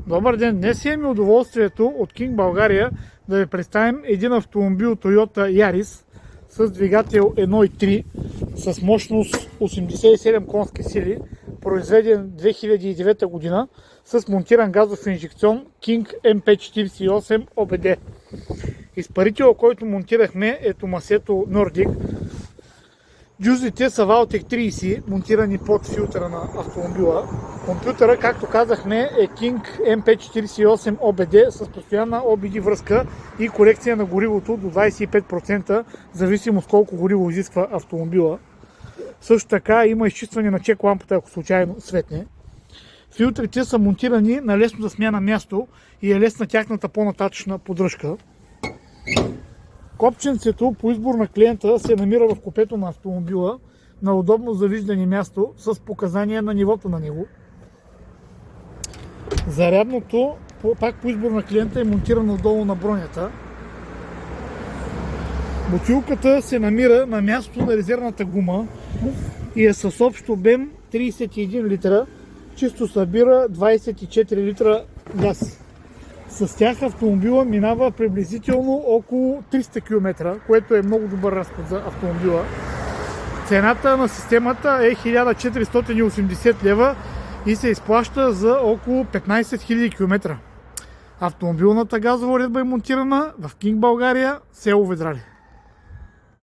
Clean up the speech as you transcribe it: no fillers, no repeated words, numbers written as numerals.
Добър ден! Днес имаме удоволствието от King България да ви представим един автомобил Toyota Yaris с двигател 1.3 с мощност 87 конски сили, произведен 2009 година с монтиран газов инжекцион King MP48 OBD. Изпарителът, който монтирахме, е Tomasetto Nordic. Дюзите са Valtec 30, монтирани под филтъра на автомобила. Компютъра, както казахме, е King MP48 OBD с постоянна OBD връзка и корекция на горивото до 25%, зависимо с колко гориво изисква автомобила. Също така има изчистване на чек лампата, ако случайно светне. Филтрите са монтирани на лесно за смяна място и е лесна тяхната по-нататъчна поддръжка. Копченцето по избор на клиента се намира в купето на автомобила на удобно за виждане място с показания на нивото на него. Зарядното, пак по избор на клиента, е монтирано долу на бронята. Бутилката се намира на място на резервната гума и е с общ обем 31 литра, чисто събира 24 литра газ. С тях автомобила минава приблизително около 300 км, което е много добър разход за автомобила. Цената на системата е 1480 лева и се изплаща за около 15 000 км. Автомобилната газова уредба е монтирана в King България, село Ведрали.